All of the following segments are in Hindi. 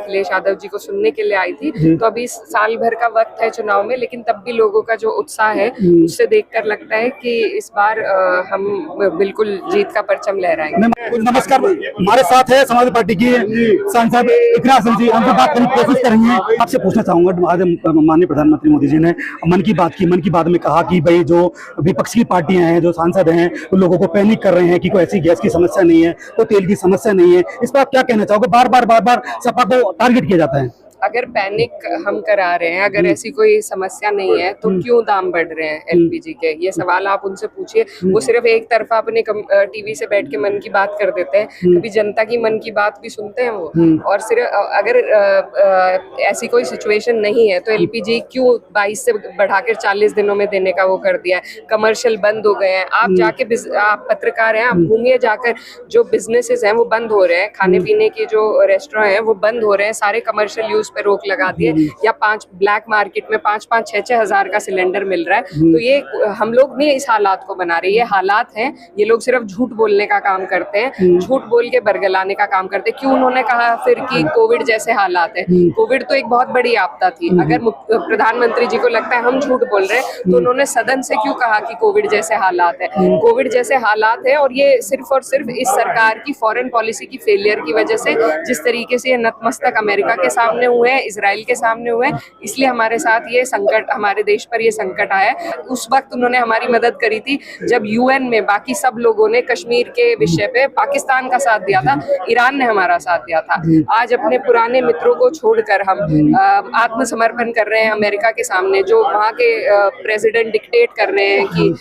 अखिलेश यादव जी को सुनने के लिए आई थी। तो अभी साल भर का वक्त है चुनाव में, लेकिन तब भी लोगों का जो उत्साह है उससे देखकर लगता है कि इस बार हम बिल्कुल जीत का परचम लहराएंगे। नमस्कार, हमारे साथ है समाजवादी पार्टी की सांसद इकरा हसन जी। हमसे बात करने की कोशिश करेंगे। आपसे पूछना चाहूंगा, आज माननीय प्रधानमंत्री मोदी जी ने मन की बात में कहा कि भाई जो विपक्ष की पार्टियां हैं, जो सांसद हैं, वो लोगों को पैनिक कर रहे हैं कि कोई ऐसी गैस की समस्या नहीं है, कोई तेल की समस्या नहीं है। इस पर आप क्या कहना चाहोगे? बार बार सपा को टारगेट किया जाता है। अगर पैनिक हम करा रहे हैं, अगर ऐसी कोई समस्या नहीं है, तो क्यों दाम बढ़ रहे हैं एलपीजी के? ये सवाल आप उनसे पूछिए। वो सिर्फ एक तरफा अपने टीवी से बैठ के मन की बात कर देते हैं, कभी जनता की मन की बात भी सुनते हैं वो। और सिर्फ अगर ऐसी कोई सिचुएशन नहीं है तो एलपीजी क्यों 22 से बढ़ाकर 40 दिनों में देने का वो कर दिया है? कमर्शियल बंद हो गए हैं। आप जाके, आप पत्रकार हैं, आप घूमिए जाकर, जो बिजनेसेस हैं वो बंद हो रहे हैं, खाने पीने के जो रेस्टोरेंट हैं वो बंद हो रहे हैं, सारे कमर्शियल यूज पे रोक लगा दिए। या ब्लैक मार्केट में 5-6 हजार का सिलेंडर मिल रहा है। तो ये हम लोग नहीं इस हालात को बना रहे, ये हालात हैं। ये लोग सिर्फ झूठ बोलने का काम करते हैं, झूठ बोल के बरगलाने का काम करते हैं। क्यों उन्होंने कहा फिर कि कोविड जैसे हालात है? कोविड तो एक बहुत बड़ी आपदा थी। अगर प्रधानमंत्री जी को लगता है हम झूठ बोल रहे हैं, तो उन्होंने सदन से क्यों कहा कि कोविड जैसे हालात है? कोविड जैसे हालात है, और ये सिर्फ और सिर्फ इस सरकार की फॉरेन पॉलिसी की फेलियर की वजह से, जिस तरीके से ये नतमस्तक अमेरिका के सामने हुए हैं, इजराइल के सामने हुए, इसलिए हमारे साथ ये संकट, हमारे देश पर ये संकट आया। उस वक्त उन्होंने हमारी मदद करी थी जब यूएन में बाकी सब लोगों ने कश्मीर के विषय पे पाकिस्तान का साथ दिया था, ईरान ने हमारा साथ दिया था। आज अपने पुराने मित्रों को छोड़कर हम आत्मसमर्पण कर रहे हैं अमेरिका के सामने, जो वहाँ के प्रेसिडेंट डिक्टेट कर रहे हैं कि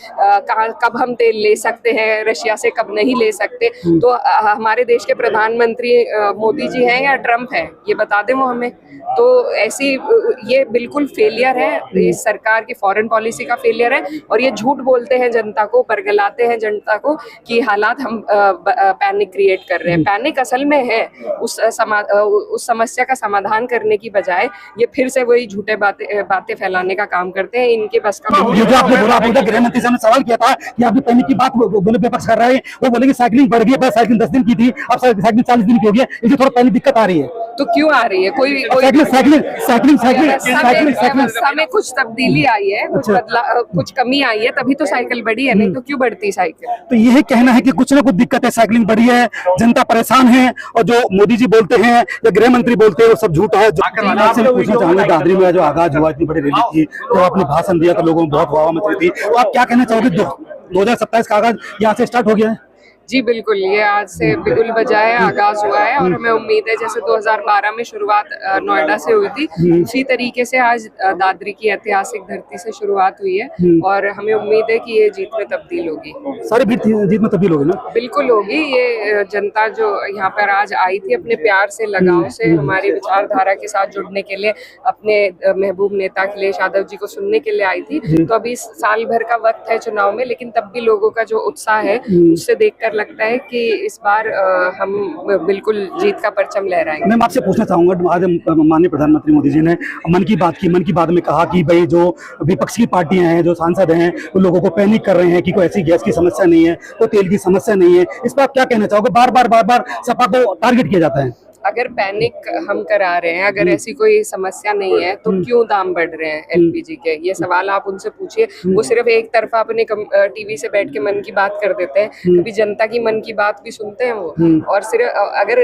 कब हम तेल ले सकते हैं रशिया से, कब नहीं ले सकते। तो हमारे देश के प्रधानमंत्री मोदी जी हैं या ट्रम्प है, ये बता दें वो हमें। तो ऐसी ये बिल्कुल फेलियर है, इस सरकार की फॉरेन पॉलिसी का फेलियर है। और ये झूठ बोलते हैं जनता को, बरगलाते हैं जनता को कि हालात हम पैनिक क्रिएट कर रहे हैं। पैनिक असल में है उस समस्या का समाधान करने की बजाय ये फिर से वही झूठे बातें फैलाने का काम करते हैं। इनके बस का ये जो आपने बोला, गृह मंत्री साहब ने सवाल किया था कि आपने पैनिक की बात बोले, विपक्ष कर रहा है, वो बोले कि साइकिलिंग बढ़ गई है, साइकिलिंग 10 दिन की थी, अब साइकिलिंग 40 दिन की हो गई है, इसलिए थोड़ा पैनिक दिक्कत आ रही है। तो क्यों आ रही है? कोई में कुछ तब्दीली आई है, कुछ बदलाव, कुछ कमी आई है, तभी तो साइकिल बढ़ी है, नहीं तो क्यों बढ़ती साइकिल? तो यही कहना है कि कुछ ना कुछ दिक्कत है, साइकिलिंग बढ़ी है, जनता परेशान है, और जो मोदी जी बोलते हैं या गृह मंत्री बोलते हैं वो सब झूठ है। आपसे पूछना चाहूंगा, दादरी में जो आगाज हुआ, इतनी बड़ी रैली थी, तो आपने भाषण दिया तो लोगों में बहुत वाह मच रही थी, तो आप क्या कहना चाहोगे? 2027 का आगाज यहाँ से स्टार्ट हो गया है? जी बिल्कुल, ये आज से बिगुल बजाए आगाज हुआ है, और हमें उम्मीद है जैसे 2012 में शुरुआत नोएडा से हुई थी, उसी तरीके से आज दादरी की ऐतिहासिक धरती से शुरुआत हुई है। और हमें उम्मीद है कि ये जीत में तब्दील होगी। सारी जीत में तब्दील होगी ना? बिल्कुल होगी। ये जनता जो यहाँ पर आज आई थी अपने प्यार से, लगाव से, हमारी विचारधारा के साथ जुड़ने के लिए, अपने महबूब नेता अखिलेश यादव जी को सुनने के लिए आई थी। तो अभी साल भर का वक्त है चुनाव में, लेकिन तब भी लोगों का जो उत्साह है उससे देखकर लगता है कि इस बार हम बिल्कुल जीत का परचम लहराएंगे। मैं आपसे पूछना चाहूंगा, आज माननीय प्रधानमंत्री मोदी जी ने मन की बात में कहा कि भाई जो विपक्ष की पार्टियां हैं, जो सांसद हैं, वो लोगों को पैनिक कर रहे हैं कि कोई ऐसी गैस की समस्या नहीं है, कोई तेल की समस्या नहीं है। इस पर आप क्या कहना चाहोगे? बार बार सपा को टारगेट किया जाता है। अगर पैनिक हम करा रहे हैं, अगर ऐसी कोई समस्या नहीं है, तो क्यों दाम बढ़ रहे हैं एलपीजी के? ये सवाल आप उनसे पूछिए। वो सिर्फ एक तरफा अपने टीवी से बैठ के मन की बात कर देते हैं, कभी जनता की मन की बात भी सुनते हैं वो। और सिर्फ अगर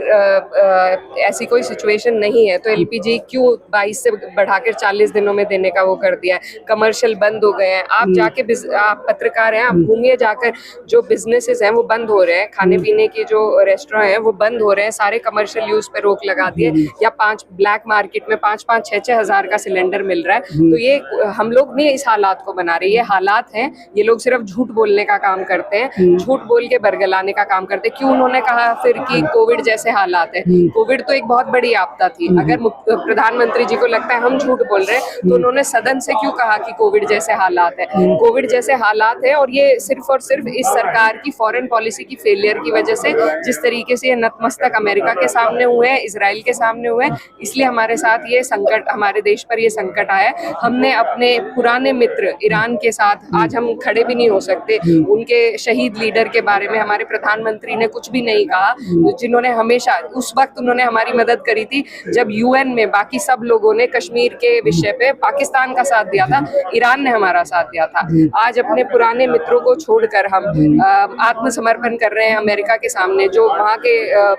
ऐसी कोई सिचुएशन नहीं है तो एलपीजी क्यों 22 से बढ़ाकर 40 दिनों में देने का वो कर दिया है? कमर्शियल बंद हो गए हैं। आप जाके, आप पत्रकार हैं, आप घूमिए जाकर, जो बिजनेसेस हैं वो बंद हो रहे हैं, खाने पीने के जो रेस्टोरेंट हैं वो बंद हो रहे हैं, सारे कमर्शियल यूज पे रोक लगा दिए। या ब्लैक मार्केट में 5-6 हजार का सिलेंडर मिल रहा है। तो ये हम लोग नहीं इस हालात को बना रहे, ये हालात हैं। ये लोग सिर्फ झूठ बोलने का काम करते हैं, झूठ बोल के बरगलाने का काम करते हैं। क्यों उन्होंने कहा फिर कि कोविड जैसे हालात है? कोविड तो एक बहुत बड़ी आपदा थी। अगर प्रधानमंत्री जी को लगता है हम झूठ बोल रहे हैं, तो उन्होंने सदन से क्यों कहा कि कोविड जैसे हालात है? कोविड जैसे हालात है, और ये सिर्फ और सिर्फ इस सरकार की फॉरेन पॉलिसी की फेलियर की वजह से, जिस तरीके से ये नतमस्तक अमेरिका के सामने हुए हैं, इजराइल के सामने हुए हैं, इसलिए हमारे साथ ये संकट, हमारे देश पर ये संकट आया है। हमने अपने पुराने मित्र ईरान के साथ आज हम खड़े भी नहीं हो सकते। उनके शहीद लीडर के बारे में हमारे प्रधानमंत्री ने कुछ भी नहीं कहा, जिन्होंने हमेशा उस वक्त उन्होंने हमारी मदद करी थी जब यूएन में बाकी सब लोगों ने कश्मीर के विषय पे पाकिस्तान का साथ दिया था, ईरान ने हमारा साथ दिया था। आज अपने पुराने मित्रों को छोड़कर हम आत्मसमर्पण कर रहे हैं अमेरिका के सामने, जो वहाँ के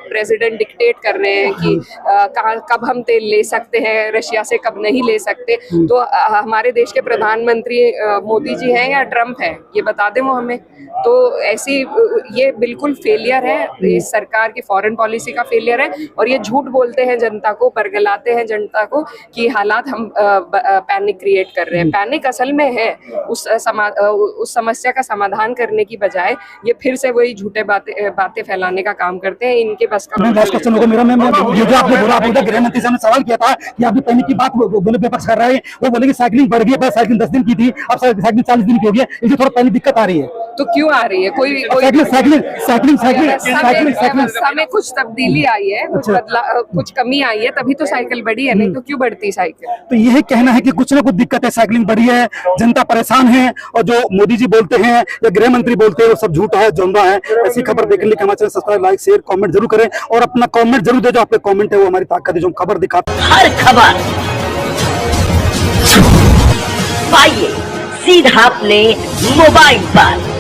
प्रेसिडेंट डिक्टेट कर रहे हैं कि कब हम तेल ले सकते हैं रशिया से, कब नहीं ले सकते। तो हमारे देश के प्रधानमंत्री मोदी जी हैं या ट्रम्प है, ये बता दें वो हमें। तो ऐसी ये बिल्कुल फेलियर है, इस सरकार की फॉरेन पॉलिसी का फेलियर है, और ये झूठ बोलते हैं जनता को, परगलाते हैं जनता को कि हालात हम पैनिक क्रिएट कर रहे हैं। पैनिक असल में है उस समस्या का समाधान करने की बजाय ये फिर से वही झूठे बातें फैलाने का काम करते हैं। इनके बस का लास्ट क्वेश्चन होगा मेरा। मैं ये जो आपने बोला, आपने गृह मंत्री साहब ने सवाल किया था कि आप पैनिक की बात बोले पेपर्स कर रहे हैं, वो बोले कि साइकिलिंग बढ़ गई है, साइकिलिंग 10 दिन की थी, अब साइकिलिंग 40 दिन की हो गई है, इसलिए थोड़ा पैनिक दिक्कत आ रही है। तो क्यों आ रही है? कोई समय कुछ तब्दीली आई है, कुछ कमी आई है, तभी तो साइकिल बढ़ी है, नहीं तो क्यों बढ़ती साइकिल? तो यही कहना है कि कुछ ना कुछ दिक्कत है, साइकिलिंग बढ़ी है, जनता परेशान है, और जो मोदी जी बोलते हैं या गृह मंत्री बोलते हैं वो सब झूठा है, जोंधा है। ऐसी खबर देखने के लिए हमारे channel subscribe, like, share, comment जरूर करें, और अपना कमेंट जरूर दे। जो आपके कमेंट है वो हमारी ताकत है, जो हम खबर दिखाते हैं। हर खबर पाइए सीधा अपने मोबाइल पर।